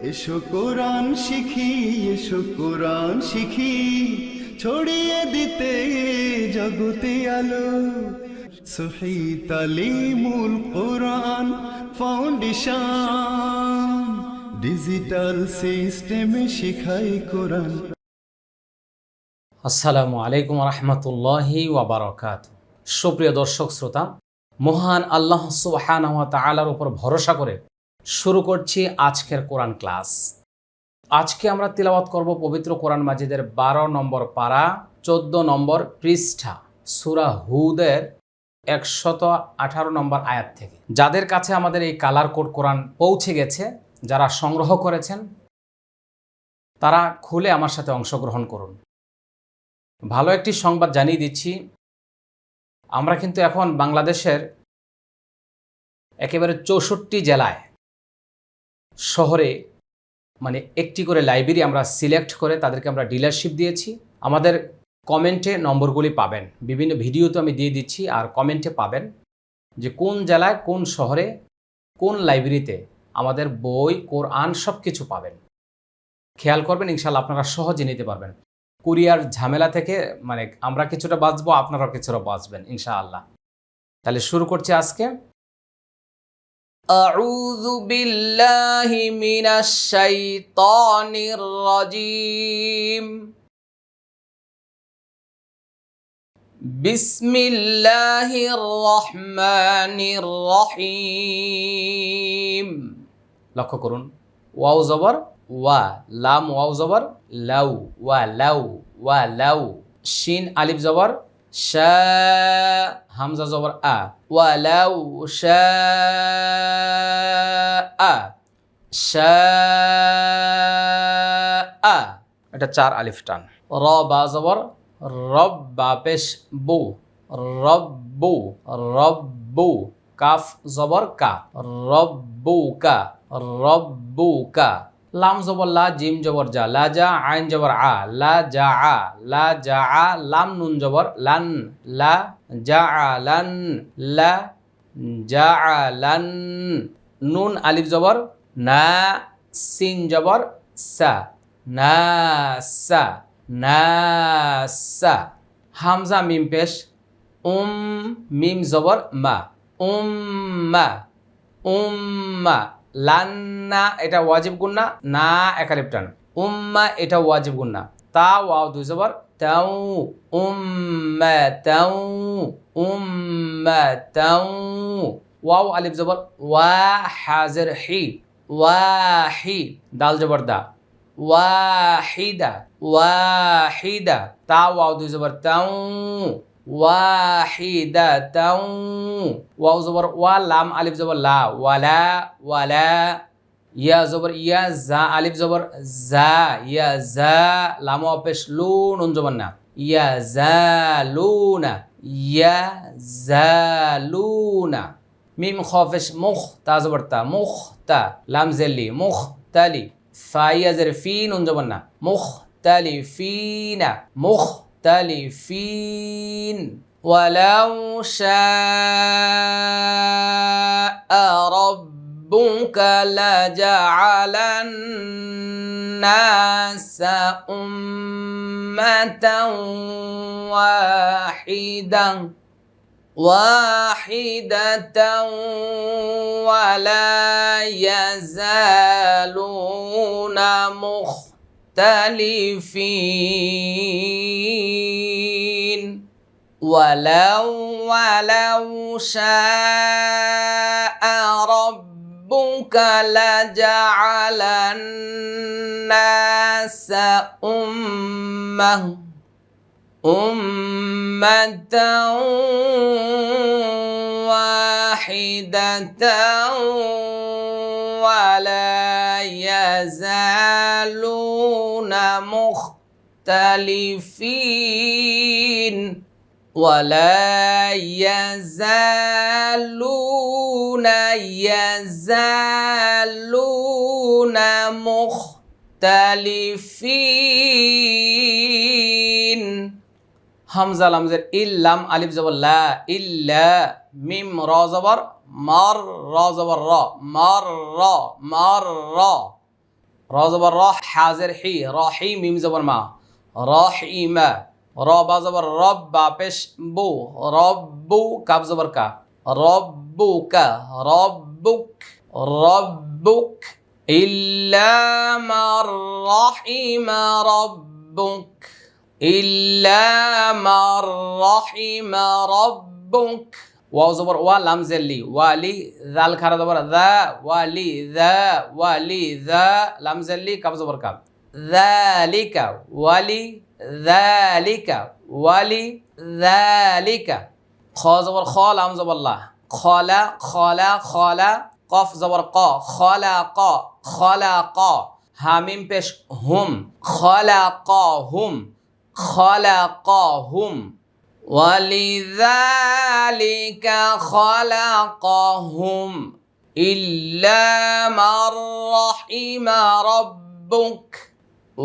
এসো কোরআন শিখি, এসো কোরআন শিখি, ছড়িয়ে দিতে জগতে আলো। সহি তালিমুল কোরআন ফাউন্ডেশন, ডিজিটাল সিস্টেমে শিখাই কোরআন। আসসালামু আলাইকুম রহমতুল্লাহি ওয়াবারাকাতুহু। সুপ্রিয় দর্শক শ্রোতা, মহান আল্লাহ সুবহানাহু ওয়া তাআলার উপর ভরসা করে শুরু করছি আজকের কোরআন ক্লাস। আজকে আমরা তিলাওয়াত করব পবিত্র কোরআন মাজিদের 12 নম্বর পারা 14 নম্বর পৃষ্ঠা সূরা হুদের 118 নম্বর আয়াত থেকে। যাদের কাছে আমাদের এই কালার কোড কোরআন পৌঁছে গেছে, যারা সংগ্রহ করেছেন, তারা খুলে আমার সাথে অংশগ্রহণ করুন। ভালো একটি সংবাদ জানিয়ে দিচ্ছি, আমরা কিন্তু এখন বাংলাদেশের একেবারে 64 জেলায়, শহরে মানে একটি করে লাইব্রেরি আমরা সিলেক্ট করে তাদেরকে আমরা ডিলারশিপ দিয়েছি। আমাদের কমেন্টে নম্বরগুলি পাবেন, বিভিন্ন ভিডিওতে আমি দিয়ে দিচ্ছি, আর কমেন্টে পাবেন যে কোন জেলায়, কোন শহরে, কোন লাইব্রেরিতে আমাদের বই, কোরআন সব কিছু পাবেন। খেয়াল করবেন, ইনশাআল্লাহ আপনারা সহজে নিতে পারবেন। কুরিয়ার ঝামেলা থেকে মানে আমরা কিছুটা বাঁচবো, আপনারাও কিছুটা বাঁচবেন ইনশাআল্লাহ। তাহলে শুরু করছি আজকে। আউযু বিল্লাহি মিনাশ শাইতানির রাজিম। বিসমিল্লাহির রহমানির রহিম। লক্ষ্য করুন, ওয়াও জবর ওয়া, লাম ওয়াও জবর লাউ, ওয়া লাউ, ওয়া লাউ। শিন আলিফ জবর শা, হামজা জবর আ, ওয়া লাউ শা আ, শা আ। এটা 4 আলিফ টান। র বা জবর রব, বা পেশ বু, রব্বু, রব্বু। কাফ জবর কা, রব্বুকা, রব্বুকা। লাম জবর লা, জিম জবর যা, লা যা, আইন জবর আ, লা যা আ, লা যা আ। লাম নুন জবর লান, লা যা আ লান, লা যা আ লান। নুন আলিফ জবর না, সিন জবর সা, না সা, না সা। হামজা মিম পেশ মিম জবর মা, উম্মা, উম্মা। লান্না এটা ওয়াজিব গুন্না, না এক আলিফ টান। উম্মা এটা ওয়াজিব গুন্না। তা ওয়াও দুই জবর তাও, উম্মা তাও, উম্মা তাও। ওয়াও আলিফ জবর ওয়া, হাজের হি, ওয়াহি। দাল জবর দা, ওয়াহিদা, ওয়াহিদা। তা ওয়াও দুই জবর তাও, ওয়াহিদা তাও। ওয়াও জবর ওয়া, লাম আলিফ জবর লা, ওয়ালা, ওয়ালা। ইয়া জবর ইয়া, জা আলিফ জবর জা, ইয়া জা। লাম ওয়া পেশ লু, নুন জবর না, ইয়া জালুনা, ইয়া জালুনা। মিম খ পেশ মুখ, তা জবর তা, মুখতা। লাম জেলি মুখতালি, ফা ইয়া জের ফি, নুন জবর না, মুখতালিফিনা, মুখতালিফিন। ওয়ালাউ শাআ রাব্বুকা লাজাআলান নাসা উম্মাতান ওয়াহিদান, ওয়াহিদাতান ওয়ালা ইয়াজালুনা মুখতালিফিন। ওয়ালাউ শাআ রাব্বুকা লাজাআলান নাসা উম্মাতান ওয়াহিদাতান ওয়ালা ইয়াজালুনা মুখতালিফিন, ওয়ালা ইয়াজালুনা মুখতালিফিন। হামজা লামজের ইল, লাম আলিফ জবর লা, ইল্লা। মিম র জবর মার, র জবর র, মার র, মার র। র জবর র, হাজের হি, রহি, মিম জবর মা, রহিমা। র বা জবর রব, বা পেশ বু, রব্বু, কাব জবর কা, রব্বুকা, রব্বুক, রব্বুক। ইল্লা মান রাহিমা রব্বুক, ইল্লা মান রাহিমা রব্বুক। ওয়াও জবর ওয়া, লাম জেল্লি, ওয়ালি, জাল খারা জবর দা, ওয়ালি দা, ওয়ালি দা, লাম জেল্লি, কাব জবর কাব, যালিকা, ওয়ালি যালিকা, ওয়ালি যালিকা। খ জবর খ, লাম জবর লা, খলা, খলা, খলা, কফ জবর ক, খলা ক, খলা ক। হামিম পেশ হুম, খলা ক হুম, খলা ক হুম। ولذلك خلقهم إلا من رحم ربك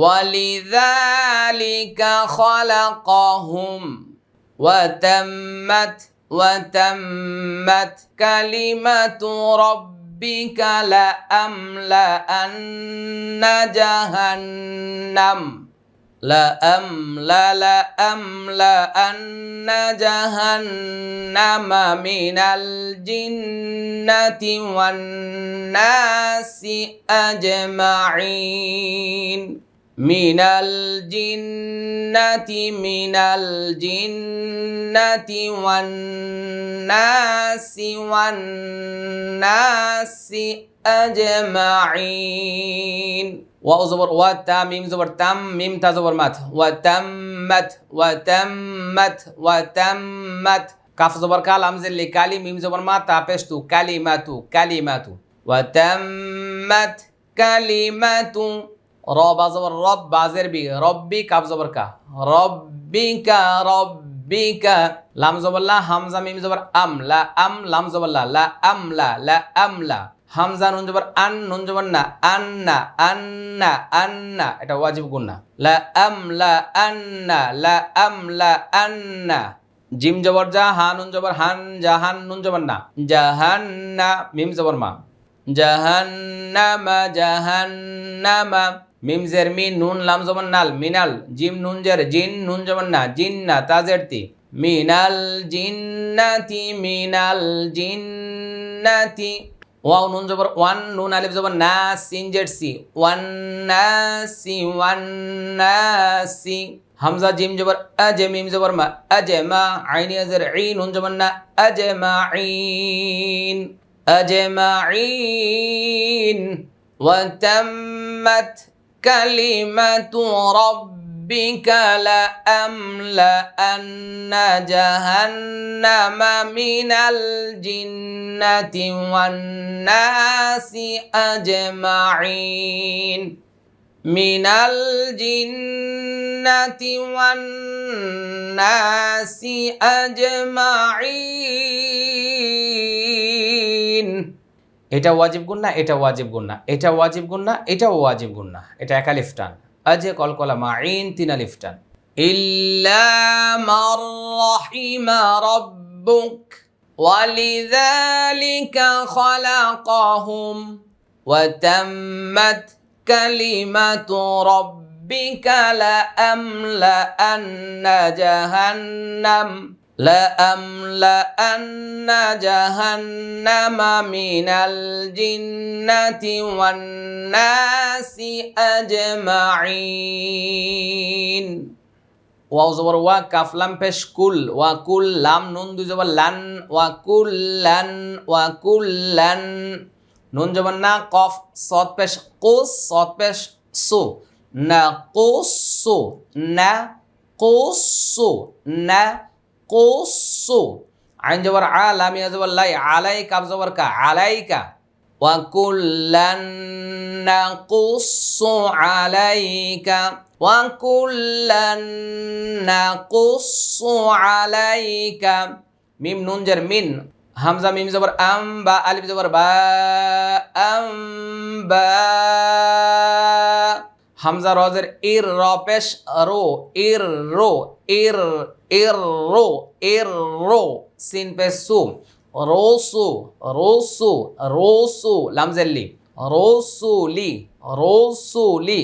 ولذلك خلقهم وتمت كلمة ربك لأملأن جهنم لأملأن جهنم من الجنة والناس أجمعين من الجنة والناس أجمعين ওয়াও জবর ওয়া, তা মিম জবর তাম, মিম তা জবর মাত, ওয়াতাম্মাত, ওয়াতাম্মাত, ওয়াতাম্মাত। কাফ জবর কা, লাম জেল্লি, কালি, মিম জবর মা, তা পেশ তু, কালিমাতু, কালিমাতু। ওয়াতাম্মাত কালিমাতু। র বা জবর রব, বা জের বি, রব্বি, কাফ জবর কা, রব্বিকা, রব্বিকা। লাম জবর লা, হামজা মিম জবর আম, লা আম, লাম জবর লা, লা আমলা, লা আমলা। হামজা নুন জবর আন, নুন জবর না, আন্না, আন্না, আন্না। এটা ওয়াজিব গুন্না, লা আমলা আন্না, লা আমলা আন্না। জিম জবর জা, হা নুন জবর হান, জাহান, নুন জবর না, জাহান্না, মিম জবর মা, জাহান্নামা, জাহান্নামা। মিম জের মি, নুন লাম জবর নাল, মিনাল। জিম নুন জের জিন, নুন জবর না, জিন্না, তাজের তি, মিনাল জিন্নাতি, মিনাল জিন্নাতি। ওয়াও নুন জবর ওয়ান, নুন আলিফ জবর না, সিন জেড সি, ওয়ান নাসি, ওয়ান নাসি। হামজা জিম জবর আজে, মিম জবর মা, আজে মা, আইনি আজের ই, নুন জবর না, আজে মা আইন, আজে মা আইন। ওয়াতাম্মাত কালিমাতু রাব্বিকা লাআমলাআন্না জাহান্নামা মিনাল জিন্নাতি ওয়ান নাসি আজমাইন, মিনাল জিন্নাতি ওয়ান নাসি আজমাইন। এটা ওয়াজিব গুন্না, এটা ওয়াজিব গুন্না, এটা ওয়াজিব গুন্না, এটাও ওয়াজিব গুন্না। এটা এক আলিফ টান। আজে কলকলা মাইন, তিন আলিফ টান। ইল্লা মান রাহিমা রাব্বুক ওয়ালিযালিকা খালাকাহুম ওয়া তাম্মাত কালিমাতু রাব্বিকা লাআমলাআন্না জাহান্নাম لأملأن جهنم من الجنة والناس أجمعين। ওয়াও জবর ওয়া, কাফ লাম পেশ কুল, ওয়া কুল, লাম নুন দুই জবর লান, ওয়া কুল্লান, ওয়া কুল্লান। নুন জবর না, কফ সদ পেশ কুস, সদ পেশ সু, না কুসু, না কুসু, না কুসু। আইন জবর আ, লাম ইয়া জবর লাই, আলাই, কাফ জবর কা, আলাইকা। ওয়া কুল্লান নাকুসু আলাইকা, ওয়া কুল্লান নাকুসু আলাইকা। মিম নুন জের মিন, হামজা মিম জবর আম, বা আলিফ জবর বা, আম বা। হামজা রজের ইর, র পেশ রো, ইর রো, ইর, ইর রো, ইর রো। সিন পেশ সু, রোসু, রোসু, রোসু, লাম জেল্লি, রোসুলি, রসুলি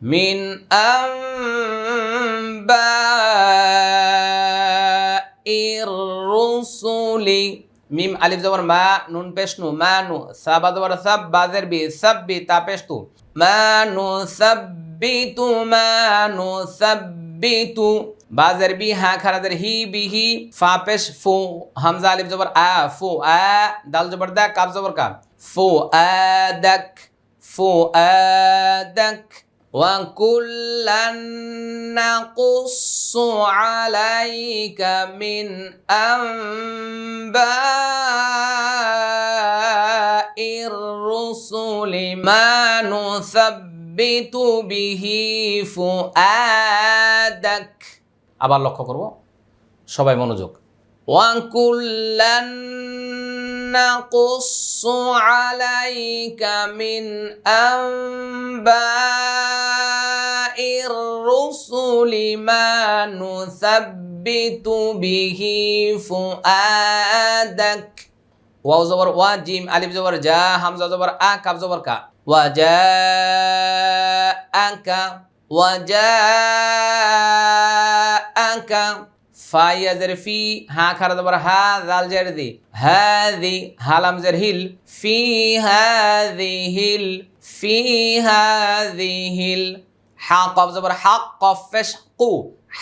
মিন আম্বাইর রসুলি মিম আলিফ জবর মা নুন পেশ নু মা নু সাবা জবর সাব বাজের বি সাব্বি তা পেশ তু মা নু সাব্বিতু মা নু সাব্বিতু বাজের বি হা খারাজের হি বিহি ফা পেশ ফু হামজা আলিফ জবর আ ফু আ দাল জবর দা কাব জবর কা ফু আদাক ফু আদাক وَكُلًّا نَّقُصُّ عَلَيْكَ مِنْ أَنبَاءِ الرُّسُلِ مَا نُثَبِّتُ بِهِ فُؤَادَكَ আবার লক্ষ্য করব সবাই মনোযোগ وَكُلًّا نَّقُصُّ عَلَيْكَ مِنْ أَنبَاءِ الرُّسُلِ مَا نُثَبِّتُ بِهِ فُؤَادَكَ ওয়াও জবর ওয়া জিম আলিফ জবর জা হামজা জবর আ কাফ জবর কা ওয়াজাআকা ফাইয়া জের ফি হা খারা জবর হা জাল জের দি হাদি হালাম জের হিল ফি হাদিহিল হা কফ জবর হক কফ পেশ কু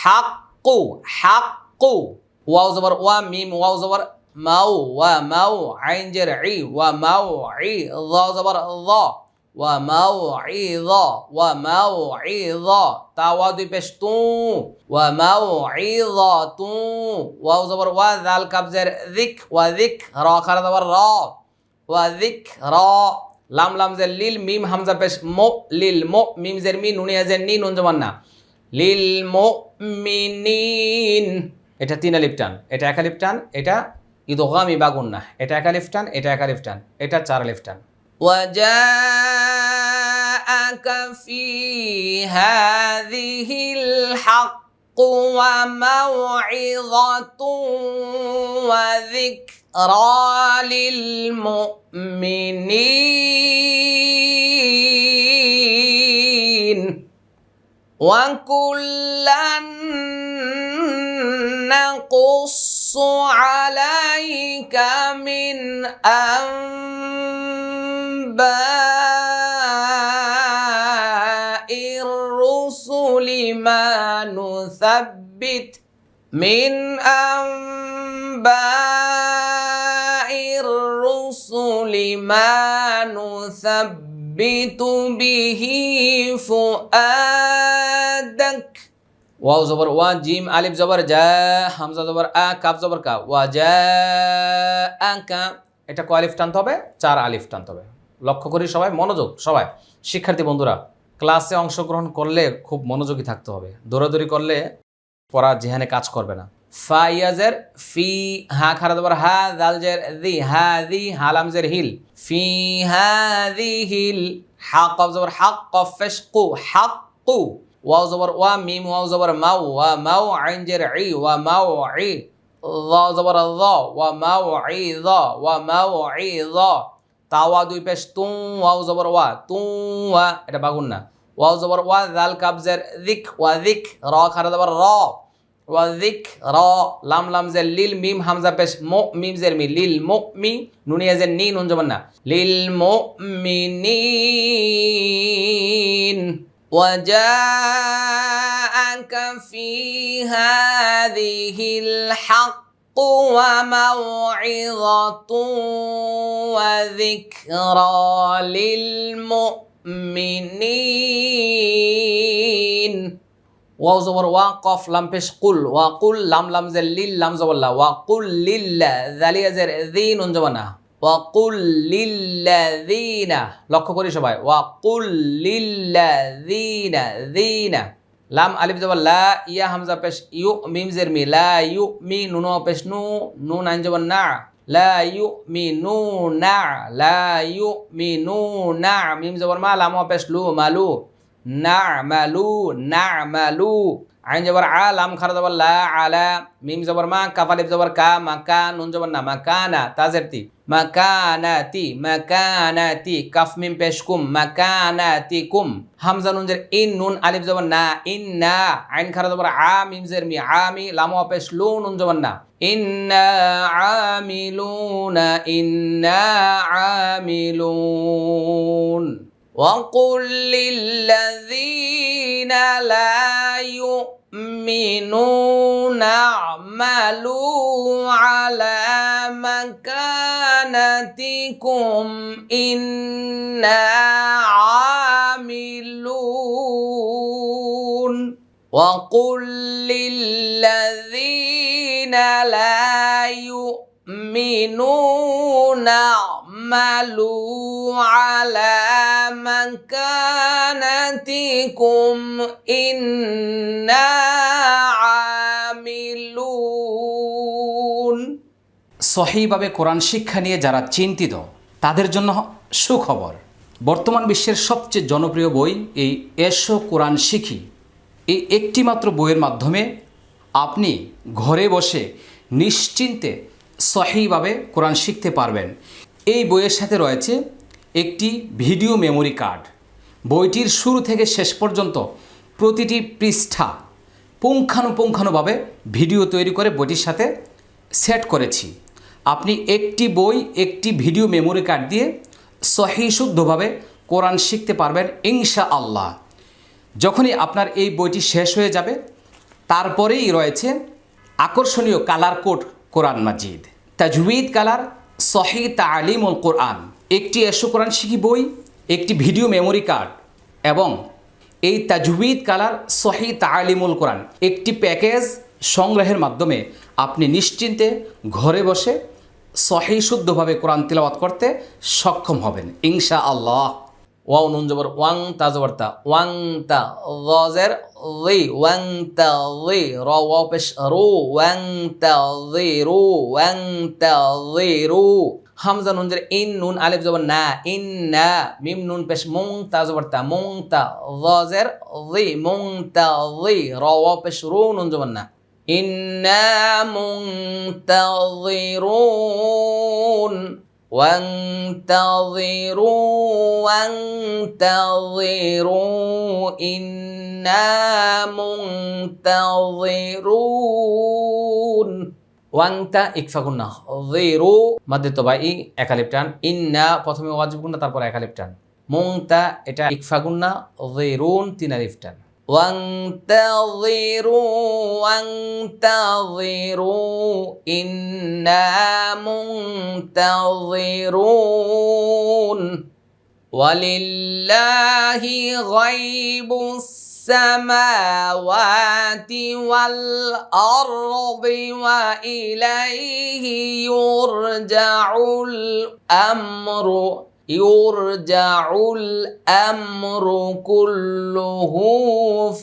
হাক্কু হাক্কু ওয়াও জবর ওয়া মিম ওয়াও জবর মাউ ওয়া মাউ আইন জের ই ওয়া মাউ ই যা জবর যা ওয়া মাউ ই যা ওয়া মাউ ই যা তা ওয়া দুই পেশ তু ওয়া মাউ ই যা তু ওয়াও জবর ওয়া জাল কাব জের যিক ওয়া যিক রা খারা জবর রা ওয়া যিক রা লাম লাম জের লিল মিম হামজা পেশ মো লিল মো মিম জের মি নুনিয়া জের নি নুন জবর না লিল মুমিনিন এটা তিন আলিফ টান এটা এক আলিফ টান এটা ইদগামি বা গুন্না এটা এক আলিফ টান এটা এক আলিফ টান এটা চার আলিফ টান ওয়াজাআকা ফি হাযিহিল হাক্কু ওয়া মাউইযাতু ওয়া যিকরা লিল মুমিনিন ওয়া কুল্লান نقص عليك من أنباء الرسل ما نثبت من أنباء الرسل ما نثبت به فؤادك ওয়াও জবর ওয়া জিম আলিফ জবর জা হামজা জবর আ কাফ জবর কা ওয়াজাআকা এটা কয় আলিফ টানতে হবে চার আলিফ টানতে হবে লক্ষ্য করি সবাই মনোযোগ সবাই শিক্ষার্থী বন্ধুরা ক্লাসে অংশগ্রহণ করলে খুব মনোযোগী থাকতে হবে দৌড়াদৌড়ি করলে পড়া যেখানে কাজ করবে না ফা ইয়াজের ফি হা খারা জবর হা দাল জের দি হাদি হালাম জের হিল ফি হাদিহিল হা কফ জবর হক কফ পেশ কু হাক্কু ওয়াও জবর ওয়া মিম ওয়াও জবর মাউ ওয়া মাউ আইন জের ই ওয়া মাউ ই যা জবর যা ওয়া মাউ ই যা ওয়া মাউ ই যা তা ওয়া দুই পেশ তু ওয়াও জবর ওয়া তু ওয়া এটা বাগুন না ওয়াও জবর ওয়া জাল কাব জের যিক ওয়া যিক রা খারা জবর রা ওয়া যিক রা লাম লাম জের লিল মিম হামজা পেশ মো মিম জের মি লিল মুমি নুনিয়া জের নি নুন জবর না লিল মুমিনিন وجاءك في هذه الحق وموعظة وذكرى للمؤمنين ওয়াও জবর ওয়া কফ লাম পেশ কুল ওয়া কুল লাম লাম জের লিল লাম জবর লা ওয়া কুল লিল্লা জালিয়া জের জি নুন জবর না ওয়া কুল লিল্লাযিনা লক্ষ্য করি সবাই ওয়া কুল লিল্লাযিনা যিনা লাম আলিফ জবর লা ইয়া হামজা পেশ ইউ মিম জের মি লা ইউ মি নুন পেশ নু নুন আইন জবর না লা ইউ মি নু না লা ইউ মি নু না মিম জবর মা লাম পেশ লু মালু না মালু না মালু আইন জবর আ লাম খারা জবর লা আলা মিম জবর মা কাফ আলিফ জবর কা মাকা নুন জবর না মাকানা তা জের তি মাকানাতি মাকানাতি কাফ মিম পেশ কুম মাকানাতিকুম হামজা নুন জের ইন নুন আলিফ জবর না ইন্না আইন খারা জবর আ মিম জের মি আমি লাম ওয়া পেশ লু নুন জবর না ইন্না আমিলুন وقل للذين لا يؤمنون اعملوا على مكانتكم إنا عاملون وقل للذين لا يؤمنون اعملوا على مكانتكم إنا عاملون সহিভাবে কোরআন শিক্ষা নিয়ে যারা চিন্তিত তাদের জন্য সুখবর। বর্তমান বিশ্বের সবচেয়ে জনপ্রিয় বই এই এসো কোরআন শিখি, এই একটি মাত্র বইয়ের মাধ্যমে আপনি ঘরে বসে নিশ্চিন্তে সহিভাবে কোরআন শিখতে পারবেন। এই বইয়ের সাথে রয়েছে একটি ভিডিও মেমোরি কার্ড। বইটির শুরু থেকে শেষ পর্যন্ত প্রতিটি পৃষ্ঠা পুঙ্খানুপুঙ্খানুভাবে ভিডিও তৈরি করে বইটির সাথে সেট করেছি। আপনি একটি বই একটি ভিডিও মেমোরি কার্ড দিয়ে সহি শুদ্ধভাবে কোরআন শিখতে পারবেন ইনশাআল্লাহ। যখনই আপনার এই বইটি শেষ হয়ে যাবে তারপরেই রয়েছে আকর্ষণীয় কালার কোড কোরআন মাজিদ, তাজউইদ কালার, সহি তালিমুল কোরআন, একটি এসো কোরআন শিখি বই, একটি ভিডিও মেমোরি কার্ড এবং এই তাজউইদ কালার সহি তালিমুল কোরআন একটি প্যাকেজ সংগ্রহের মাধ্যমে আপনি নিশ্চিন্তে ঘরে বসে সহি শুদ্ধভাবে কোরআন তিলাওয়াত করতে সক্ষম হবেন ইনশাআল্লাহ। ওয়াও নুন জবর ওয়াং তা জবর তা ওয়াং তা গজের রি ওয়াং তা রি র ওয়াও পেশ রু ওয়াং তা রি রু ওয়াং তা রি রু হামজা নুন জের ইন নুন আলিফ জবর না ইন্না মিম নুন পেশ মুং তা জবর তা মুং তা গজের রি মুং তা রি র ওয়াও পেশ রু নুন জবর না ইন্না মুনতাযিরুন وانتظروا إنا منتظرون ওয়াংতা ইকফা গুন্না যিরু মাদ্দে তবাই একালিফ টান ইন্না প্রথমে ওয়াজিব গুন্না তারপর একালিফ টান মুংতা এটা ইকফা গুন্না যিরুন তিন আলিফ টান وانتظروا إنا منتظرون ولله غيب السماوات والأرض وإليه يرجع الأمر كله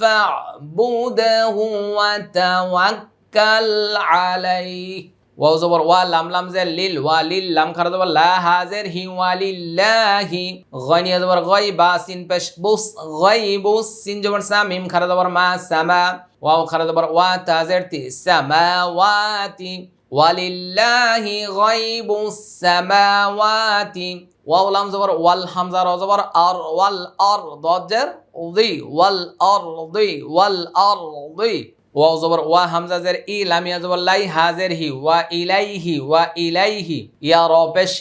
فاعبده وتوكل عليه ওয়াও জবর ওয়া লাম লাম জের লিল ওয়া লিল লাম খারা জবর লা হাজের হি ওয়া লিল্লাহি গাইনি জবর গাই বা সিন পেশ বুস গাইবুস সিন জবর সা মিম খারা জবর মা সামা ওয়াও খারা জবর ওয়া তাজের তি সামাওয়াতি ওয়ালিল্লাহি গাইবুস সামাওয়াতি ওয়াও লাম জবর ওয়াল হামজা র জবর আর ওয়াল আর দজের দি ওয়াল আরদি ওয়াল আরদি ওয়াও জবর ওয়া হামজা জের ই লাম ইয়া জবর লাই হাজের হি ওয়া ইলাইহি ইয়া র পেশ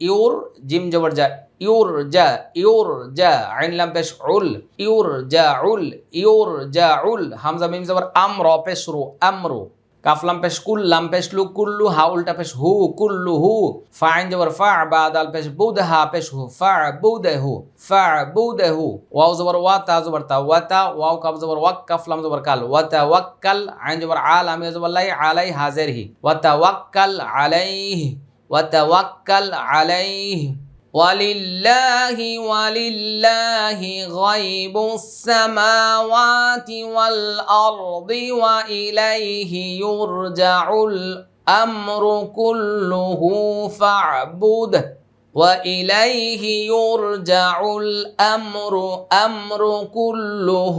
ইউর জিম জবর যা ইউর যা আইন লাম পেশ উল ইউর জাউল হামজা মিম জবর আম র পেশ রু আমরু কাফ লাম পেশ কুল লাম পেশ লু কুল্লু হা উল্টা পেশ হু কুল্লু হু ফা আইন জবর ফা বা দাল পেশ বুদ হা পেশ হু ফা বুদহু ওয়াও জবর ওয়া তা জবর তা ওয়া তা ওয়াও কাফ জবর ওয়াক কাফ লাম জবর কাল ওয়া তাওয়াক্কাল আইন জবর আল আম জবর লাই আলাই হাজির হি ওয়া তাওয়াক্কাল আলাইহি ولله غيب السماوات والأرض وإليه يرجع الأمر كله فاعبده وإليه يرجع الأمر كله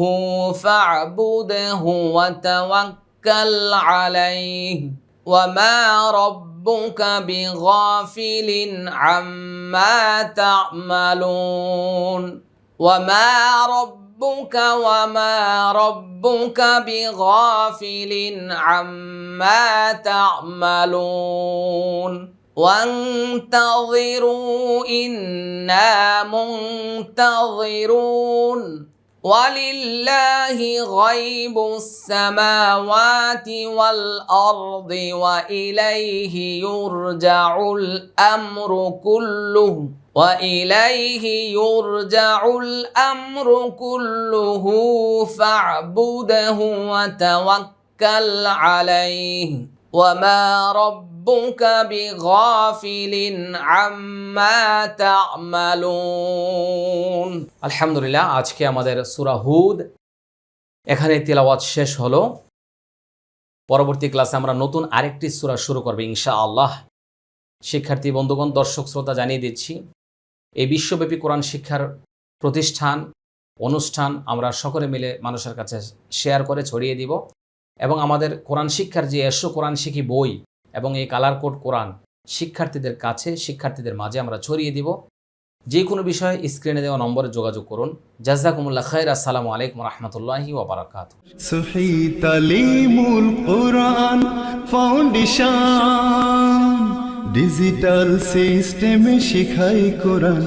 فاعبده وتوكل عليه وما ربك بغافل عما تعملون وما ربك بغافل عما تعملون وانتظروا إنا منتظرون ولله غيب السماوات والأرض وإليه يرجع الأمر كله فاعبده وتوكل عليه وما ربك بغافل عما تعملون আলহামদুলিল্লাহ, আজকে আমাদের সূরা হুদ এখানে তিলাওয়াত শেষ হলো। পরবর্তী ক্লাসে আমরা নতুন আরেকটি সূরা শুরু করব ইনশাআল্লাহ। শিক্ষার্থী বন্ধুগণ, দর্শক শ্রোতা, জানিয়ে দিচ্ছি এই বিশ্বব্যাপী কোরআন শিক্ষার প্রতিষ্ঠান অনুষ্ঠান আমরা সকলে মিলে মানুষের কাছে শেয়ার করে ছড়িয়ে দিব এবং আমাদের কোরআন শিক্ষার যে এসো কোরআন শিখি বই এবং এই কালার কোড কোরআন শিক্ষার্থীদের কাছে, শিক্ষার্থীদের মাঝে আমরা ছড়িয়ে দিব। যে কোনো বিষয়ে স্ক্রিনে দেওয়া নম্বরে যোগাযোগ করুন। জাযাকুমুল্লাহ খাইর। আসসালামু আলাইকুম ওয়া রাহমাতুল্লাহি ওয়া বারাকাতুহু। সহি তালিমুল কোরআন ফাউন্ডেশন ডিজিটাল সিস্টেমে শেখায় কোরআন।